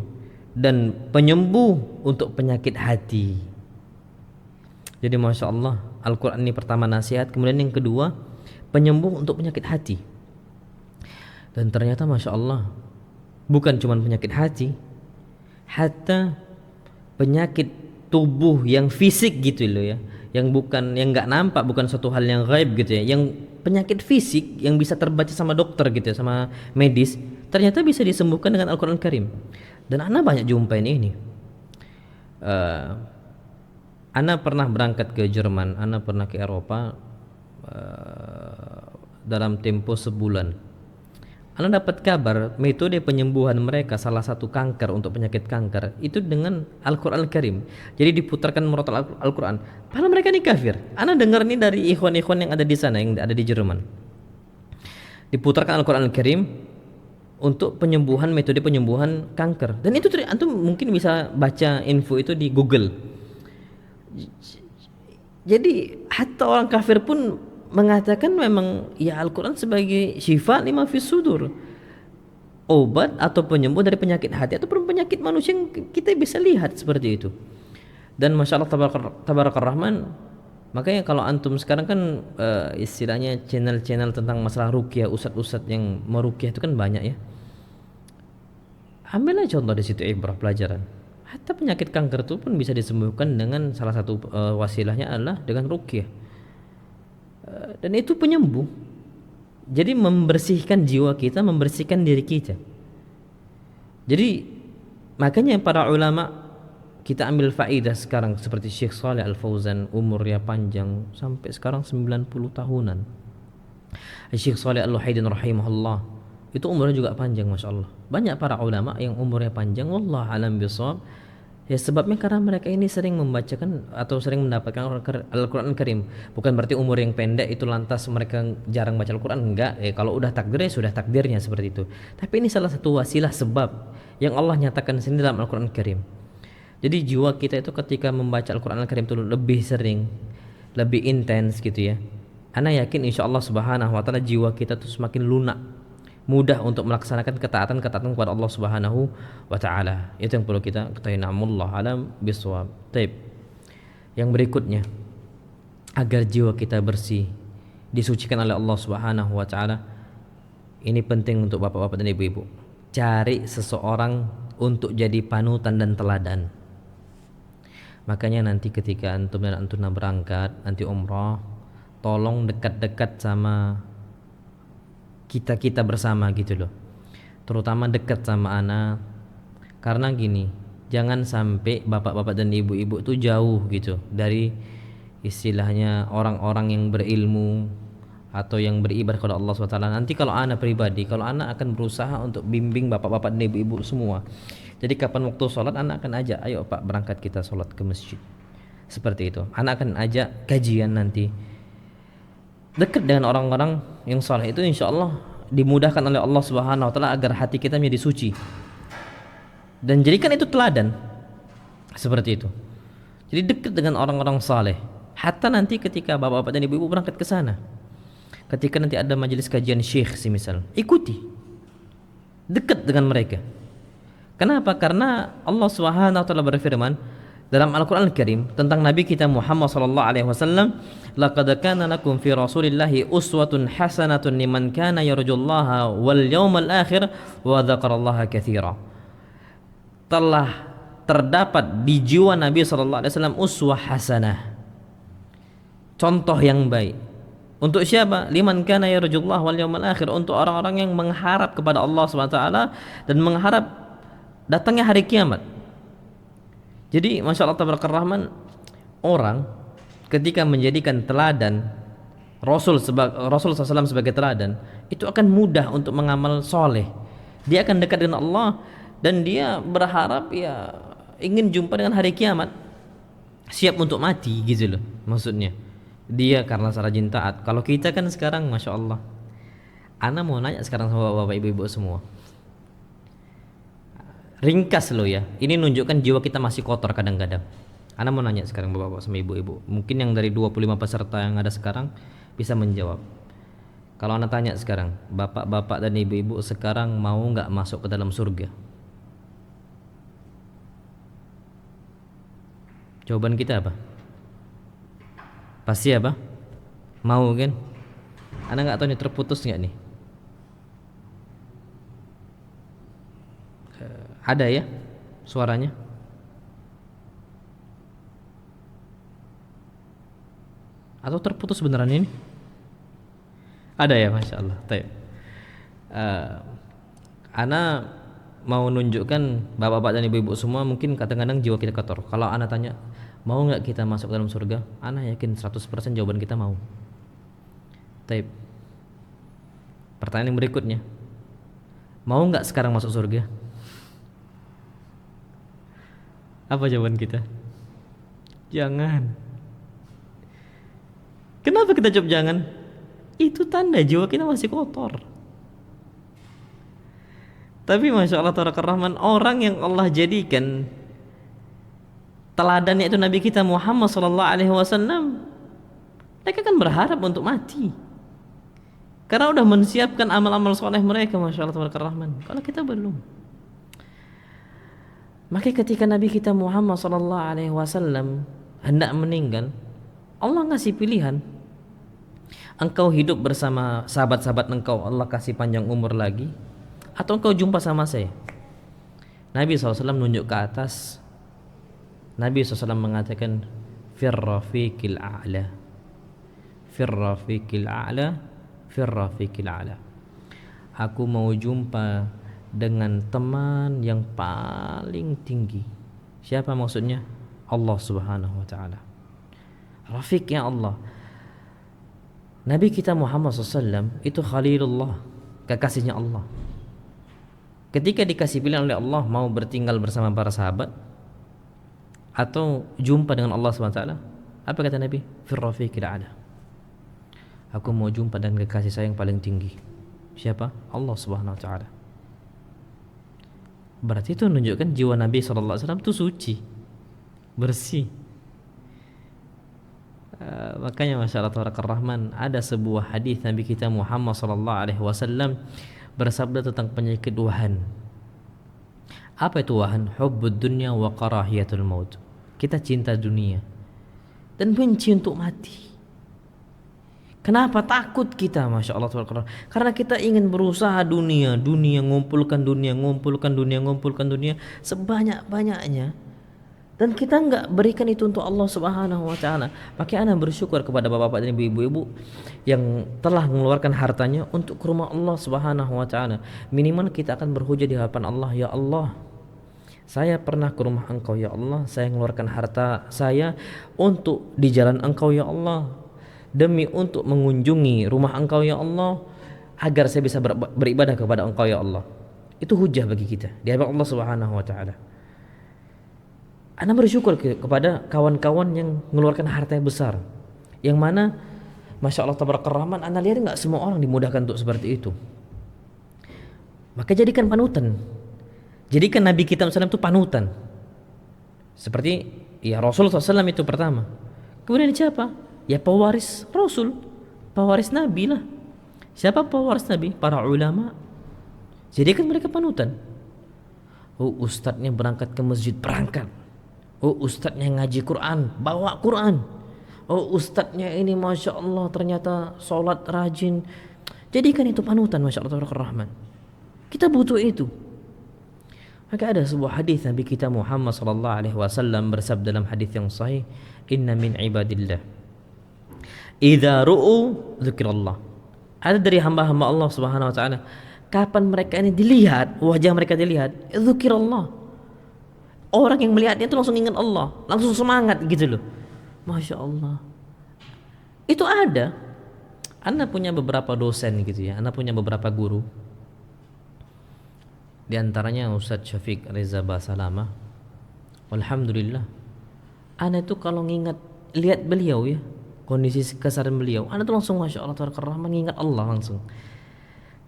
dan penyembuh untuk penyakit hati. Jadi Masya Allah, Al-Quran ini pertama nasihat, kemudian yang kedua penyembuh untuk penyakit hati. Dan ternyata Masya Allah, bukan cuma penyakit hati, hatta penyakit tubuh yang fisik gitu loh ya, yang nggak nampak, bukan suatu hal yang gaib gitu ya, yang penyakit fisik yang bisa terbaca sama dokter gitu ya, sama medis, ternyata bisa disembuhkan dengan Al-Quran Karim. Dan ana banyak jumpain ini. Ana pernah berangkat ke Jerman, ana pernah ke Eropa dalam tempo sebulan. Ana dapat kabar metode penyembuhan mereka, salah satu kanker, untuk penyakit kanker itu dengan Al-Quran Al-Karim. Jadi diputarkan murotal Al-Quran. Padahal mereka ini kafir. Ana dengar ini dari ikhwan-ikhwan yang ada di sana, yang ada di Jerman. Diputarkan Al-Quran Al-Karim untuk penyembuhan, metode penyembuhan kanker. Dan itu antum mungkin bisa baca info itu di Google. Jadi hatta orang kafir pun mengatakan memang ya Al-Quran sebagai syifa lima fis sudur, obat atau penyembuh dari penyakit hati atau penyakit manusia yang kita bisa lihat seperti itu. Dan Masya Allah Tabarakar Rahman, makanya kalau antum sekarang kan istilahnya channel-channel tentang masalah ruqyah, ustadz-ustadz yang meruqyah itu kan banyak ya. Ambillah contoh di situ, ibrah, pelajaran. Hatta penyakit kanker itu pun bisa disembuhkan dengan salah satu wasilahnya adalah dengan ruqyah. Dan itu penyembuh. Jadi membersihkan jiwa kita, membersihkan diri kita. Jadi makanya para ulama, kita ambil faedah sekarang seperti Syekh Shalih Al-Fauzan, umurnya panjang sampai sekarang 90 tahunan. Syekh Shalih Al-Luhaydin rahimahullah, itu umurnya juga panjang, Masya Allah. Banyak para ulama yang umurnya panjang, wallah alam bisawab. Ya sebabnya karena mereka ini sering membacakan atau sering mendapatkan Al-Quran Karim. Bukan berarti umur yang pendek itu lantas mereka jarang baca Al-Quran, enggak. Kalau udah takdirnya sudah takdirnya seperti itu. Tapi ini salah satu wasilah, sebab yang Allah nyatakan sendiri dalam Al-Quran Karim. Jadi jiwa kita itu ketika membaca Al-Quran Al-Karim itu lebih sering, lebih intens gitu ya. Ana yakin insya Allah Subhanahu wa ta'ala jiwa kita tuh semakin lunak, mudah untuk melaksanakan ketaatan-ketaatan kepada Allah Subhanahu wa ta'ala. Itu yang perlu kita ketahui. Na'amullah alam biswab. Taib. Yang berikutnya, agar jiwa kita bersih, disucikan oleh Allah Subhanahu wa ta'ala, ini penting untuk bapak-bapak dan ibu-ibu. Cari seseorang untuk jadi panutan dan teladan. Makanya nanti ketika antum dan antuna berangkat nanti umrah, tolong dekat-dekat sama kita bersama gitu loh, terutama dekat sama anak. Karena gini, jangan sampai bapak-bapak dan ibu-ibu itu jauh gitu dari istilahnya orang-orang yang berilmu atau yang beribadah kepada Allah SWT. Nanti kalau anak pribadi, kalau anak akan berusaha untuk bimbing bapak-bapak dan ibu-ibu semua. Jadi kapan waktu sholat, anak akan ajak, ayo pak berangkat kita sholat ke masjid. Seperti itu. Anak akan ajak kajian nanti. Dekat dengan orang-orang yang saleh itu insya Allah dimudahkan oleh Allah Subhanahu wa ta'ala agar hati kita menjadi suci. Dan jadikan itu teladan. Seperti itu. Jadi dekat dengan orang-orang saleh. Hatta nanti ketika bapak-bapak dan ibu-ibu berangkat ke sana, ketika nanti ada majelis kajian syekh semisal, ikuti. Dekat dengan mereka. Kenapa? Karena Allah Subhanahu wa ta'ala berfirman dalam Al-Quran Al-Karim tentang Nabi kita Muhammad sallallahu alaihi wasallam, laqad kana lakum fi rasulillahi uswatun hasanatun liman kana yarjullaha wal yawmal akhir wa dzakarallaha katsira. Telah terdapat di jiwa Nabi sallallahu alaihi wasallam uswah hasanah, contoh yang baik. Untuk siapa? Liman kana yarjullaha wal yawmal akhir, untuk orang-orang yang mengharap kepada Allah Subhanahu wa taala dan mengharap datangnya hari kiamat. Jadi Masya Allah Tabarakar Rahman, orang ketika menjadikan teladan Rasul SAW sebagai teladan, itu akan mudah untuk mengamal soleh. Dia akan dekat dengan Allah dan dia berharap ya ingin jumpa dengan hari kiamat, siap untuk mati gitu loh maksudnya. Dia karena rajin taat. Kalau kita kan sekarang masya Allah, ana mau nanya sekarang sama bapak ibu semua, ringkas loh ya, ini nunjukkan jiwa kita masih kotor kadang-kadang. Ana mau nanya sekarang bapak-bapak sama ibu-ibu, mungkin yang dari 25 peserta yang ada sekarang bisa menjawab. Kalau ana tanya sekarang, bapak-bapak dan ibu-ibu sekarang mau nggak masuk ke dalam surga? Jawaban kita apa? Pasti apa? Mau kan? Ana nggak tahu nih, terputus nggak nih? Ada ya suaranya? Atau terputus beneran ini? Ada ya, masya Allah. Ana mau nunjukkan bapak-bapak dan ibu-ibu semua, mungkin kadang-kadang jiwa kita kotor. Kalau ana tanya, mau nggak kita masuk dalam surga? Ana yakin 100% jawaban kita mau. Taib. Pertanyaan yang berikutnya, mau nggak sekarang masuk surga? Apa jawaban kita? Jangan. Kenapa kita jawab jangan? Itu tanda jiwa kita masih kotor. Tapi masya Allah tabarakallah rahman, orang yang Allah jadikan teladannya itu Nabi kita Muhammad sallallahu alaihi wasallam, mereka kan berharap untuk mati. Karena udah menyiapkan amal-amal soleh mereka, masya Allah tabarakallah rahman. Kalau kita belum. Maka ketika Nabi kita Muhammad sallallahu alaihi wasallam hendak meninggal, Allah ngasih pilihan. Engkau hidup bersama sahabat-sahabat engkau, Allah kasih panjang umur lagi, atau engkau jumpa sama saya. Nabi SAW menunjuk ke atas. Nabi SAW mengatakan firrafiqil a'la, firrafiqil a'la, firrafiqil a'la. Aku mau jumpa dengan teman yang paling tinggi. Siapa maksudnya? Allah Subhanahu wa taala. Rafiqnya Allah. Nabi kita Muhammad SAW itu Khalilullah, kekasihnya Allah. Ketika dikasih pilihan oleh Allah mau bertinggal bersama para sahabat atau jumpa dengan Allah SWT, apa kata Nabi? Firrafiqil a'la. Aku mau jumpa dengan kekasih saya yang paling tinggi. Siapa? Allah Subhanahu wa taala. Berarti itu menunjukkan jiwa Nabi SAW itu suci, bersih. Makanya masya Allah tabarakallah rahman, ada sebuah hadis Nabi kita Muhammad SAW bersabda tentang penyakit wahan. Apa itu wahan? Hubbud dunya wa karahiyatul maut. Kita cinta dunia dan benci untuk mati. Kenapa takut kita? Masya Allah tabarakallah. Karena kita ingin berusaha dunia, ngumpulkan dunia sebanyak-banyaknya. Dan kita enggak berikan itu untuk Allah Subhanahu wa taala. Maka ana bersyukur kepada bapak-bapak dan ibu-ibu yang telah mengeluarkan hartanya untuk ke rumah Allah Subhanahu wa taala. Minimal kita akan berhujah di hadapan Allah, ya Allah, saya pernah ke rumah Engkau ya Allah, saya mengeluarkan harta saya untuk di jalan Engkau ya Allah, demi untuk mengunjungi rumah Engkau ya Allah, agar saya bisa beribadah kepada Engkau ya Allah. Itu hujah bagi kita di hadapan Allah Subhanahu wa taala. Ana bersyukur kepada kawan-kawan yang mengeluarkan harta yang besar, yang mana masya Allah tabarakallah rahman, ana lihat nggak semua orang dimudahkan untuk seperti itu. Maka jadikan panutan, jadikan Nabi kita SAW itu panutan. Seperti ya Rasulullah SAW itu pertama. Kemudian siapa? Ya pewaris Rasul, pewaris Nabi lah. Siapa pewaris Nabi? Para ulama. Jadikan mereka panutan. Oh ustadznya berangkat ke masjid, berangkat. Oh ustadznya ngaji Quran, bawa Quran. Oh ustadznya ini masya Allah ternyata sholat rajin. Jadikan itu panutan, masya Allah rahman. Kita butuh itu. Maka ada sebuah hadis Nabi kita Muhammad sallallahu alaihi wasallam bersabda dalam hadis yang sahih, inna min ibadillah idza ru'u dzikrallah. Ada dari hamba-hamba Allah Subhanahu wa taala, kapan mereka ini dilihat, wajah mereka dilihat, dzikrallah. Orang yang melihatnya itu langsung ingat Allah, langsung semangat gitu loh. Masya Allah. Itu ada. Anda punya beberapa dosen gitu ya, Anda punya beberapa guru. Di antaranya Ustadz Syafiq Reza Basalamah. Alhamdulillah, ana tuh kalau ngingat lihat beliau ya, kondisi kesaran beliau, ana tuh langsung masya Allah tabarakallah mengingat Allah langsung.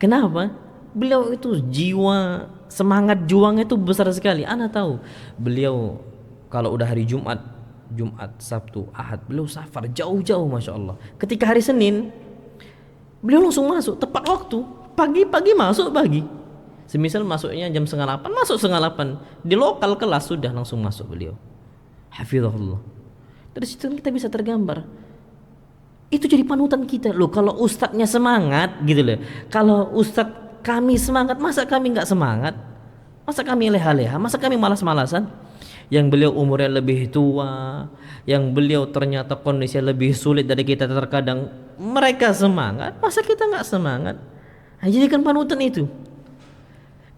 Kenapa? Beliau itu jiwa semangat juangnya itu besar sekali. Ana tahu beliau kalau udah hari Jumat, Sabtu, Ahad, beliau safar jauh-jauh masya Allah. Ketika hari Senin, beliau langsung masuk tepat waktu. Pagi-pagi masuk pagi. Semisal masuknya jam 7:30, masuk 7:30. Di lokal kelas sudah langsung masuk beliau. Hafizahullah. Dari situ kita bisa tergambar. Itu jadi panutan kita loh. Kalau ustadznya semangat gitu loh. Kalau ustadz kami semangat, masa kami nggak semangat? Masa kami leha-leha? Masa kami malas-malasan? Yang beliau umurnya lebih tua, yang beliau ternyata kondisinya lebih sulit dari kita terkadang, mereka semangat, masa kita nggak semangat? Nah, jadikan panutan itu.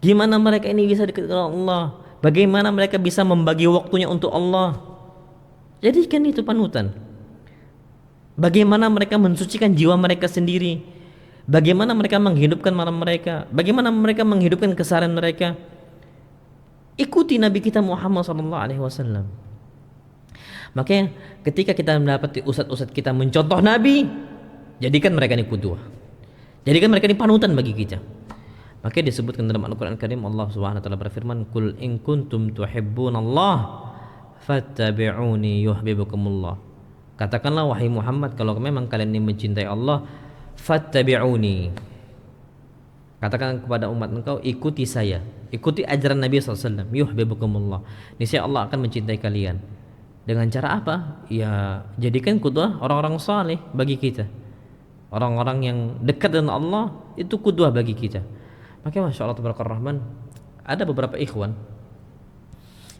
Gimana mereka ini bisa dekat dengan Allah? Bagaimana mereka bisa membagi waktunya untuk Allah? Jadikan itu panutan. Bagaimana mereka mensucikan jiwa mereka sendiri? Bagaimana mereka menghidupkan malam mereka? Bagaimana mereka menghidupkan keseharian mereka? Ikuti Nabi kita Muhammad SAW. Makanya ketika kita mendapati ustadz-ustadz kita mencontoh Nabi, jadikan mereka ini qudwah. Jadikan mereka ini panutan bagi kita. Makanya disebutkan dalam Al-Quran Karim, Allah Subhanahu wa taala berfirman, "Qul in kuntum tuhibbunallah fattabi'uni yuhibbukumullah." Katakanlah wahai Muhammad, kalau memang kalian ini mencintai Allah, fattabi'uni. Katakan kepada umat engkau, ikuti saya, ikuti ajaran Nabi SAW, yuhibbukumullah. Niscaya Allah akan mencintai kalian. Dengan cara apa? Ya jadikan qudwah orang-orang saleh bagi kita. Orang-orang yang dekat dengan Allah itu qudwah bagi kita. Makanya masya Allah tabarakallah rahman, ada beberapa ikhwan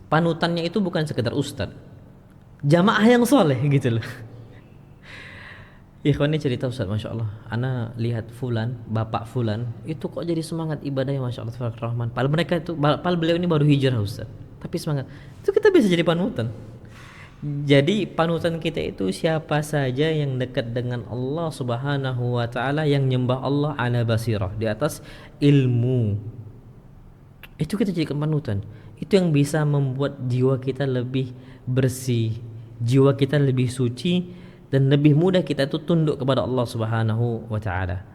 panutannya itu bukan sekedar ustadz, jamaah yang soleh gitu loh. Ikhwan ini cerita, Ustaz, masya Allah, ana lihat fulan, bapak fulan itu kok jadi semangat ibadahnya masya Allah tabarakallah rahman. Padahal beliau ini baru hijrah Ustaz, tapi semangat. Itu kita bisa jadi panutan. Jadi panutan kita itu siapa saja yang dekat dengan Allah Subhanahu wa taala, yang nyembah Allah ala basirah, di atas ilmu. Itu kita jadikan panutan. Itu yang bisa membuat jiwa kita lebih bersih, jiwa kita lebih suci, dan lebih mudah kita itu tunduk kepada Allah Subhanahu wa taala.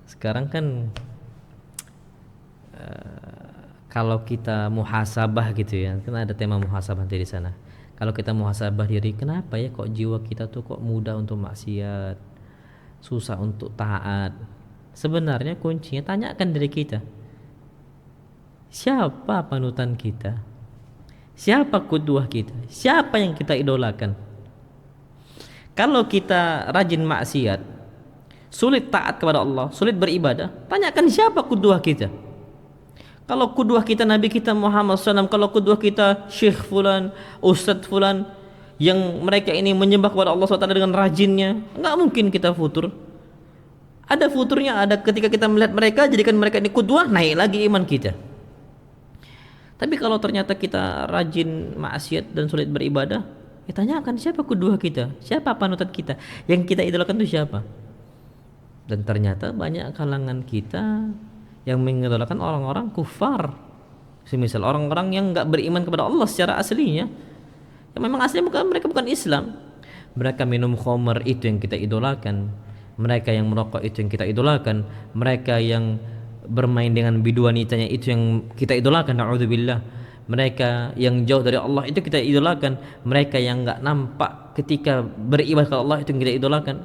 Sekarang kan kalau kita muhasabah gitu ya, kan ada tema muhasabah nanti di sana. Kalau kita muhasabah diri, kenapa ya kok jiwa kita tuh kok mudah untuk maksiat, susah untuk taat? Sebenarnya kuncinya tanyakan diri kita. Siapa panutan kita? Siapa qudwah kita? Siapa yang kita idolakan? Kalau kita rajin maksiat, sulit taat kepada Allah, sulit beribadah, tanyakan siapa qudwah kita. Kalau qudwah kita Nabi kita Muhammad SAW, kalau qudwah kita Syekh fulan, Ustadz fulan, yang mereka ini menyembah kepada Allah SWT dengan rajinnya, nggak mungkin kita futur. Ada futurnya, ada ketika kita melihat mereka, jadikan mereka ini qudwah, naik lagi iman kita. Tapi kalau ternyata kita rajin maksiat dan sulit beribadah, ya tanyakan siapa qudwah kita, siapa panutan kita, yang kita idolakan itu siapa. Dan ternyata banyak kalangan kita yang mengidolakan orang-orang kufar, semisal orang-orang yang nggak beriman kepada Allah secara aslinya, yang memang aslinya mereka bukan Islam. Mereka minum khamr, itu yang kita idolakan. Mereka yang merokok, itu yang kita idolakan. Mereka yang bermain dengan biduanitanya, itu yang kita idolakan, na'udzubillah. Mereka yang jauh dari Allah, itu kita idolakan. Mereka yang nggak nampak ketika beribadah kepada Allah, itu yang kita idolakan.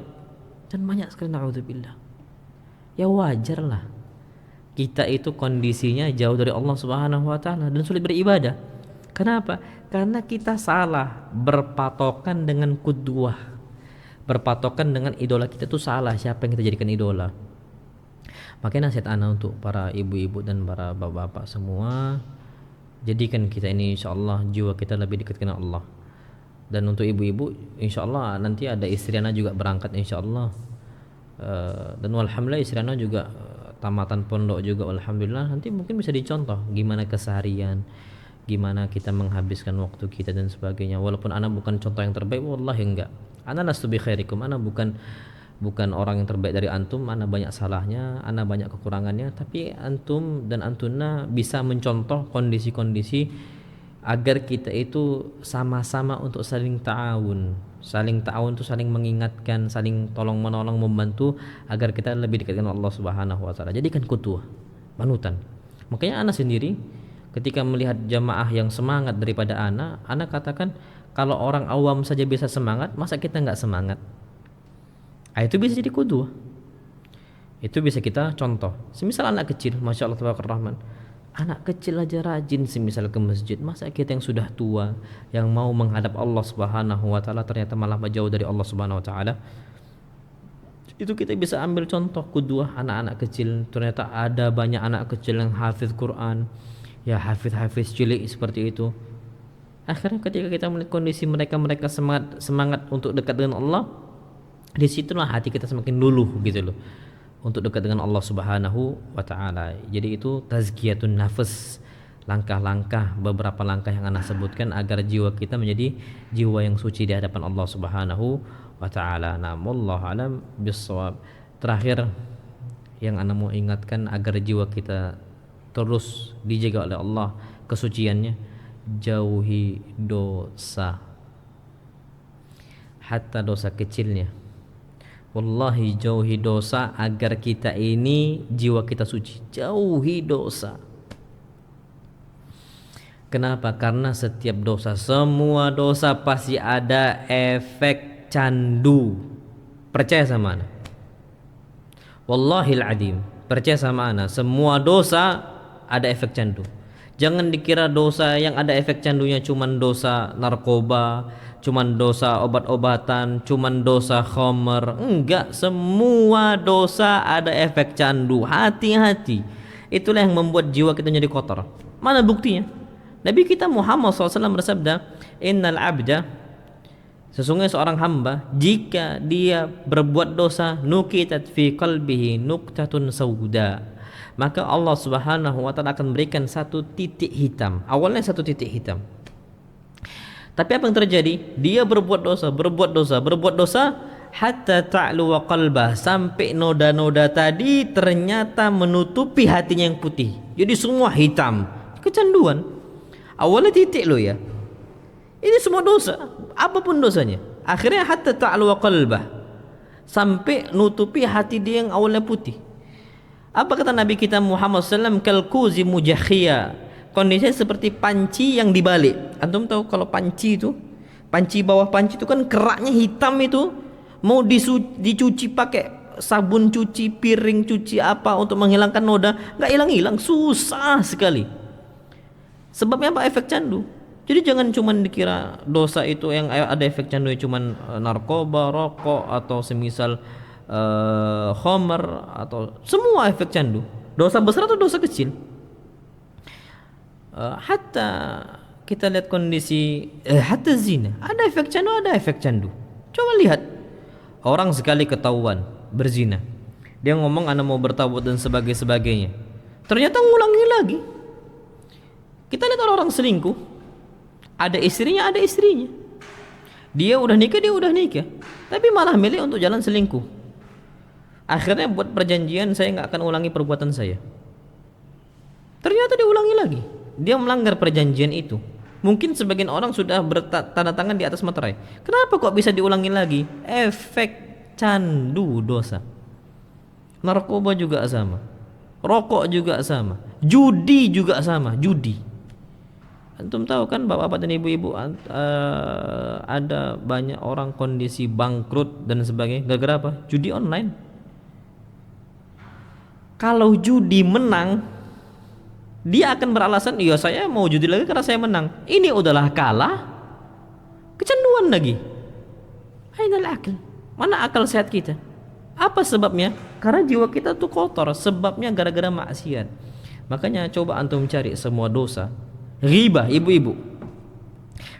Dan banyak sekali, na'udzubillah. Ya wajar lah, kita itu kondisinya jauh dari Allah Subhanahu wa taala dan sulit beribadah. Kenapa? Karena kita salah berpatokan dengan qudwah. Berpatokan dengan idola kita itu salah, siapa yang kita jadikan idola. Makanya nasihat ana untuk para ibu-ibu dan para bapak-bapak semua, jadikan kita ini insyaallah jiwa kita lebih dekat dengan Allah. Dan untuk ibu-ibu insyaallah nanti ada istri ana juga berangkat insyaallah. Dan alhamdulillah istri ana juga tamatan pondok juga, alhamdulillah. Nanti mungkin bisa dicontoh gimana keseharian, gimana kita menghabiskan waktu kita dan sebagainya. Walaupun ana bukan contoh yang terbaik, wallahi enggak. Ana lastu bi khairikum, ana bukan bukan orang yang terbaik dari antum, ana banyak salahnya, ana banyak kekurangannya, tapi antum dan antuna bisa mencontoh kondisi-kondisi agar kita itu sama-sama untuk saling ta'awun. Saling ta'awun itu saling mengingatkan, saling tolong menolong, membantu agar kita lebih dekat dengan Allah Subhanahu wa taala. Jadikan qudwah, panutan. Makanya ana sendiri ketika melihat jamaah yang semangat daripada ana katakan kalau orang awam saja bisa semangat, masa kita nggak semangat? Itu bisa jadi qudwah. Itu bisa kita contoh. Semisal anak kecil, Masya Allah Tabarakallah Rahman, anak kecil aja rajin semisal ke masjid, masa kita yang sudah tua yang mau menghadap Allah Subhanahu wa taala ternyata malah jauh dari Allah Subhanahu wa taala. Itu kita bisa ambil contoh qudwah anak-anak kecil. Ternyata ada banyak anak kecil yang hafiz Quran, ya hafiz cilik seperti itu. Akhirnya ketika kita melihat kondisi mereka semangat untuk dekat dengan Allah, disitulah hati kita semakin luluh gitu loh untuk dekat dengan Allah Subhanahu wa taala. Jadi itu tazkiyatun nafs, langkah-langkah, beberapa langkah yang ana sebutkan agar jiwa kita menjadi jiwa yang suci di hadapan Allah Subhanahu wa taala. Wallahu alam bissawab. Terakhir yang ana mau ingatkan agar jiwa kita terus dijaga oleh Allah kesuciannya, jauhi dosa, hatta dosa kecilnya. Wallahi jauhi dosa agar kita ini jiwa kita suci. Jauhi dosa. Kenapa? Karena setiap dosa, semua dosa pasti ada efek candu. Percaya sama ana. Wallahil adim. Percaya sama ana, semua dosa ada efek candu. Jangan dikira dosa yang ada efek candunya cuman dosa narkoba, cuman dosa obat-obatan, cuman dosa khamr. Enggak, semua dosa ada efek candu. Hati-hati. Itulah yang membuat jiwa kita jadi kotor. Mana buktinya? Nabi kita Muhammad SAW bersabda, innal abda, sesungguhnya seorang hamba jika dia berbuat dosa, nukitat fi qalbihi nuktatun sauda, maka Allah Subhanahu wa taala akan berikan satu titik hitam. Awalnya satu titik hitam. Tapi apa yang terjadi? Dia berbuat dosa hatta ta'lu wa qalbah, sampai noda-noda tadi ternyata menutupi hatinya yang putih. Jadi semua hitam. Kecanduan. Awalnya titik loh ya. Ini semua dosa, apapun dosanya. Akhirnya hatta ta'lu wa qalbah, sampai nutupi hati dia yang awalnya putih. Apa kata Nabi kita Muhammad SAW? Kalkuzi mujakhia, kondisinya seperti panci yang dibalik. Antum tahu kalau panci itu, panci bawah panci itu kan keraknya hitam itu, mau dicuci pakai sabun cuci piring, cuci apa untuk menghilangkan noda, nggak hilang-hilang, susah sekali. Sebabnya apa? Efek candu. Jadi jangan cuman dikira dosa itu yang ada efek candu cuman narkoba, rokok atau semisal khamr atau semua efek candu. Dosa besar atau dosa kecil. Hatta kita lihat kondisi hatta zina, ada efek candu, ada efek candu. Coba lihat orang sekali ketahuan berzina, dia ngomong ana mau bertaubat dan sebagainya, ternyata ngulangi lagi. Kita lihat orang selingkuh, ada istrinya, dia udah nikah, tapi malah milih untuk jalan selingkuh. Akhirnya buat perjanjian, saya nggak akan ulangi perbuatan saya. Ternyata diulangi lagi. Dia melanggar perjanjian itu. Mungkin sebagian orang sudah bertanda tangan di atas materai. Kenapa kok bisa diulangi lagi? Efek candu dosa. Narkoba juga sama, rokok juga sama, judi juga sama. Judi, antum tahu kan bapak-bapak dan ibu-ibu, ada banyak orang kondisi bangkrut dan sebagainya gara-gara apa? Judi online. Kalau judi menang, dia akan beralasan, iya saya mau judi lagi karena saya menang. Ini udahlah kalah, kecanduan lagi. Ainal akal? Mana akal sehat kita? Apa sebabnya? Karena jiwa kita tuh kotor. Sebabnya gara-gara maksiat. Makanya coba antum cari semua dosa. Ghibah, ibu-ibu.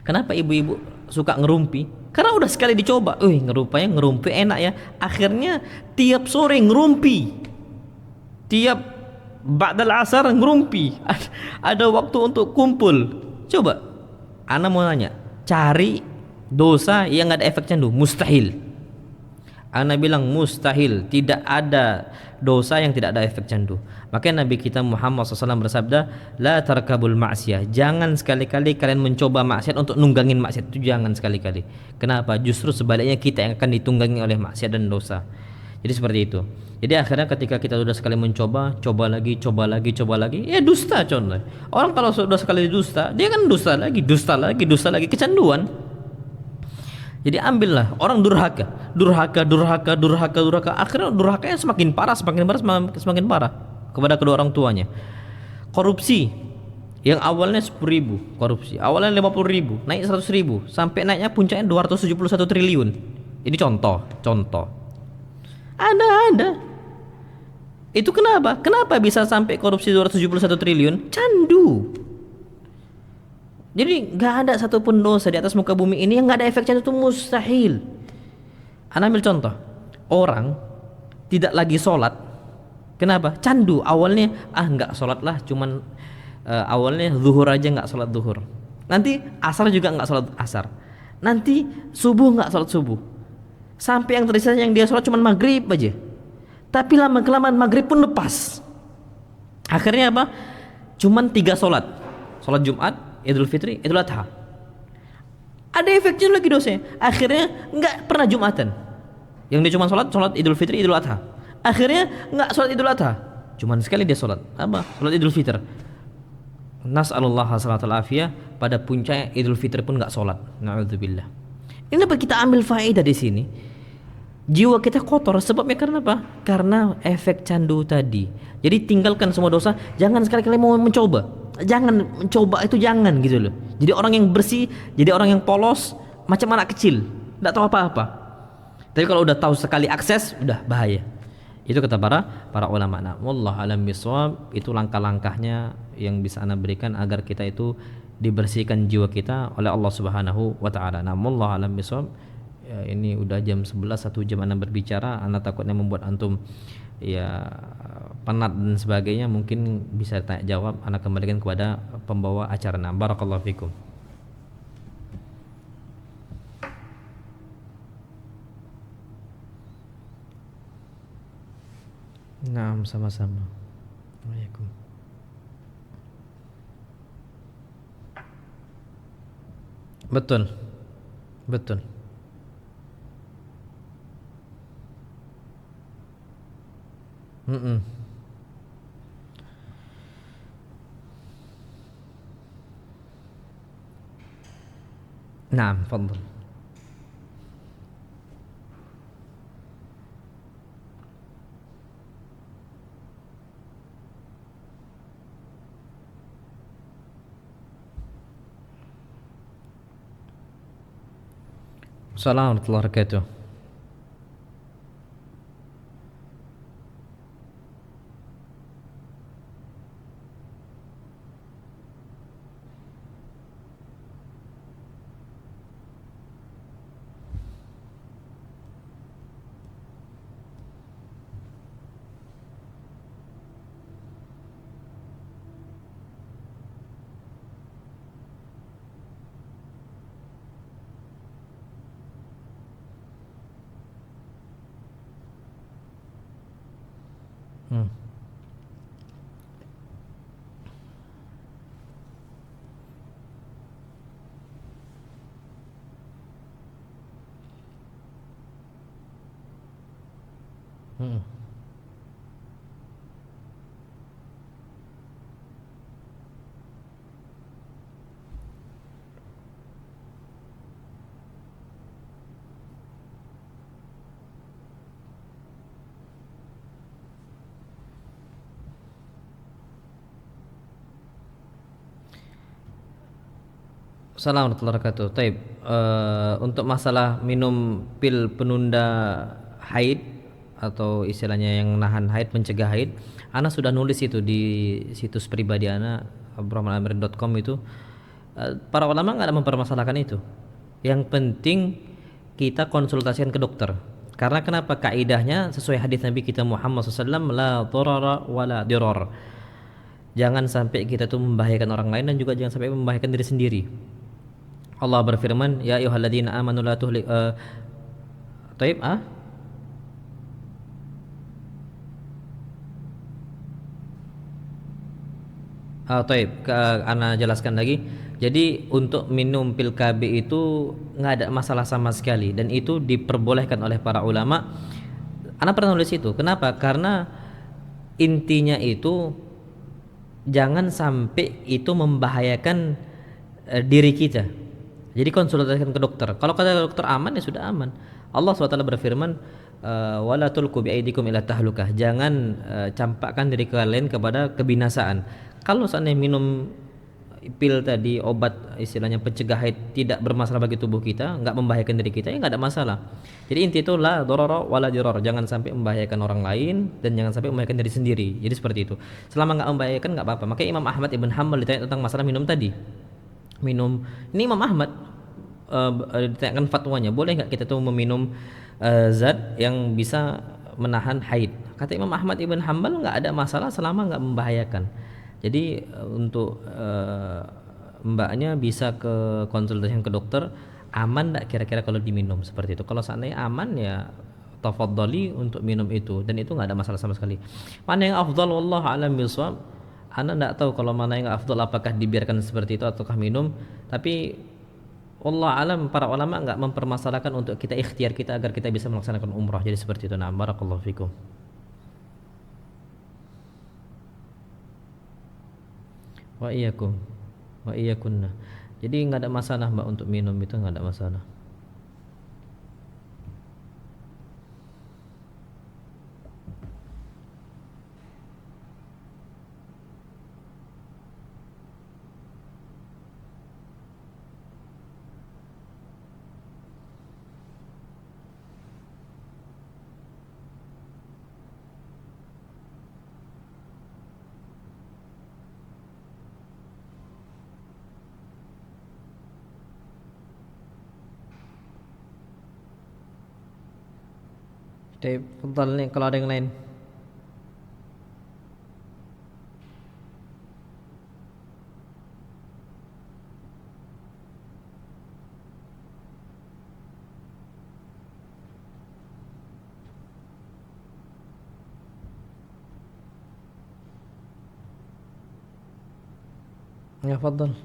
Kenapa ibu-ibu suka ngerumpi? Karena udah sekali dicoba, ngerumpi enak ya. Akhirnya tiap sore ngerumpi, tiap ba'dal asar ngerumpi. Ada waktu untuk kumpul. Coba, ana mau nanya, cari dosa yang ada efek candu, mustahil. Ana bilang mustahil, tidak ada dosa yang tidak ada efek candu. Makanya Nabi kita Muhammad SAW bersabda, la tarkabul ma'siyah. Jangan sekali-kali kalian mencoba maksiat untuk nunggangin maksiat itu, jangan sekali-kali. Kenapa? Justru sebaliknya kita yang akan ditunggangi oleh maksiat dan dosa. Jadi seperti itu. Jadi akhirnya ketika kita sudah sekali mencoba, coba lagi, ya dusta contoh. Orang kalau sudah sekali dusta, dia kan dusta lagi, kecanduan. Jadi ambillah orang durhaka. Akhirnya durhakanya semakin parah kepada kedua orang tuanya. Korupsi yang awalnya 10.000 korupsi, awalnya 50.000, naik 100.000, sampai naiknya puncaknya 271 triliun. Ini contoh. Ada. Itu kenapa? Kenapa bisa sampai korupsi 271 triliun? Candu. Jadi nggak ada satupun dosa di atas muka bumi ini yang nggak ada efek candu, itu mustahil. Ana ambil contoh, orang tidak lagi sholat, kenapa? Candu. Awalnya nggak sholat lah, cuman awalnya zuhur aja nggak sholat zuhur, nanti asar juga nggak sholat asar, nanti subuh nggak sholat subuh, sampai yang tersisa yang dia sholat cuman maghrib aja. Tapi lama kelamaan maghrib pun lepas. Akhirnya apa? Cuman 3 sholat Jumat, Idul Fitri, Idul Adha. Ada efeknya lagi dosanya. Akhirnya nggak pernah Jumatan. Yang dia cuma sholat Idul Fitri, Idul Adha. Akhirnya nggak sholat Idul Adha. Cuman sekali dia sholat. Apa? Sholat Idul Fitr. Nas'alullah salatul afiyah, pada puncaknya Idul Fitri pun nggak sholat. Na'udzubillah. Ini apa kita ambil faedah di sini? Jiwa kita kotor, sebabnya karena apa? Karena efek candu tadi. Jadi tinggalkan semua dosa, jangan sekali-kali mau mencoba. Jangan mencoba itu, jangan gitu loh. Jadi orang yang bersih, jadi orang yang polos macam anak kecil, enggak tahu apa-apa. Tapi kalau udah tahu sekali akses, udah bahaya. Itu kata para ulama. Nah, wallahu alam bisawab, itu langkah-langkahnya yang bisa Anda berikan agar kita itu dibersihkan jiwa kita oleh Allah Subhanahu wa taala. Nah, wallahu alam bisawab. Ya, ini udah jam 11, 1 jam Anda berbicara, Anda takutnya membuat antum ya penat dan sebagainya. Mungkin bisa tanya jawab, Anda kembalikan kepada pembawa acara. Nah, barakallahu fikum. Nah, sama-sama. Waalaikumsalam. Betul. Mm-mm. Nah, fadhal. Assalamualaikum warahmatullahi wabarakatuh. Hmm. Hmm. Assalamualaikum warahmatullahi wabarakatuh. Taib, untuk masalah minum pil penunda haid atau istilahnya yang nahan haid, mencegah haid, Ana sudah nulis itu di situs pribadi Ana abdurrahmanamir.com itu. Para ulama nggak ada mempermasalahkan itu. Yang penting kita konsultasikan ke dokter. Karena kenapa? Kaidahnya sesuai hadis Nabi kita Muhammad SAW, la dharara wala dirar. Jangan sampai kita tuh membahayakan orang lain dan juga jangan sampai membahayakan diri sendiri. Allah berfirman, ya ayyuhalladzina amanu la tuhlik taib Taib, ana jelaskan lagi. Jadi untuk minum pil KB itu nggak ada masalah sama sekali dan itu diperbolehkan oleh para ulama. Ana pernah nulis itu. Kenapa? Karena intinya itu jangan sampai itu membahayakan diri kita. Jadi konsultasikan ke dokter. Kalau kata dokter aman ya sudah aman. Allah SWT berfirman, wala tulqu biaidikum ila tahlukah. Jangan campakkan diri kalian kepada kebinasaan. Kalau seandainya minum pil tadi, obat istilahnya pencegah haid tidak bermasalah bagi tubuh kita, nggak membahayakan diri kita, ya nggak ada masalah. Jadi inti itu la dororo wala diror, jangan sampai membahayakan orang lain dan jangan sampai membahayakan diri sendiri. Jadi seperti itu. Selama nggak membahayakan nggak apa-apa. Makanya Imam Ahmad ibn Hanbal ditanya tentang masalah minum tadi. Minum, ini Imam Ahmad ditanyakan fatwanya, boleh nggak kita tuh meminum zat yang bisa menahan haid? Kata Imam Ahmad ibn Hanbal nggak ada masalah selama nggak membahayakan. Jadi untuk mbaknya bisa ke konsultasi ke dokter, aman nggak kira-kira kalau diminum seperti itu. Kalau seandainya aman ya tafadhali untuk minum itu dan itu nggak ada masalah sama sekali. Mana yang afdal wallahu alam bisawab. Anda nggak tahu kalau mana yang afdal, apakah dibiarkan seperti itu ataukah minum. Tapi Allah alam, para ulama nggak mempermasalahkan untuk kita ikhtiar kita agar kita bisa melaksanakan umrah. Jadi seperti itu. Nah, barakallahu fikum. Wa iyyakum wa iyyakunna. Jadi nggak ada masalah Mbak untuk minum itu, nggak ada masalah. Jadi fadhal nih kalau ada yang lain. Ya fadhal.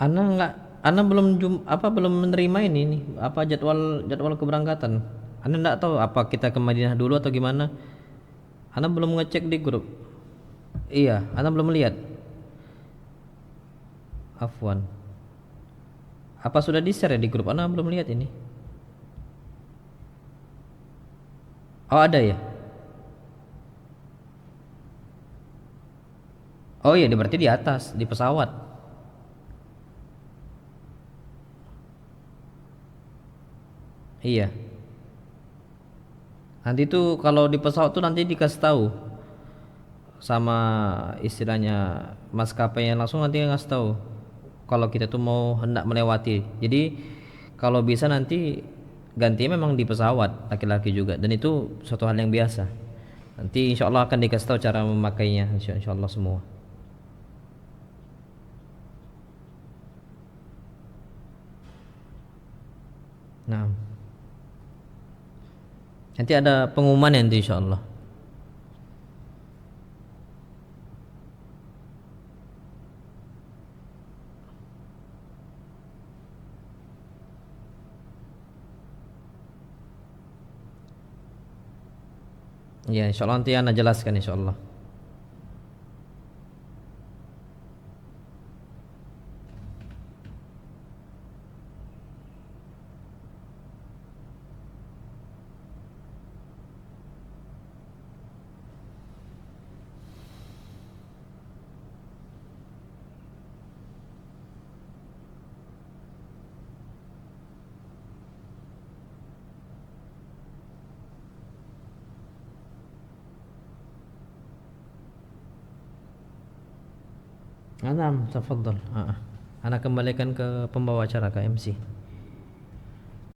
Ana nggak, Ana belum belum menerima ini nih, apa jadwal jadwal keberangkatan. Ana nggak tahu apa kita ke Madinah dulu atau gimana. Ana belum ngecek di grup. Iya, Ana belum lihat. Afwan. Apa sudah di-share ya di grup? Ana belum lihat ini. Oh, ada ya? Oh iya, berarti di atas, di pesawat. Iya. Nanti tuh kalau di pesawat tuh nanti dikasih tahu sama istilahnya maskapainya, langsung nanti ngasih tahu kalau kita tuh mau hendak melewati. Jadi kalau bisa nanti gantinya memang di pesawat laki-laki juga, dan itu suatu hal yang biasa. Nanti insya Allah akan dikasih tahu cara memakainya, insya Allah semua. Nah, nanti ada pengumuman nanti insya Allah. Ya, insyaallah nanti ana jelaskan insyaallah. Anam, tafadhal. Ana kembalikan ke pembawa acara ke MC.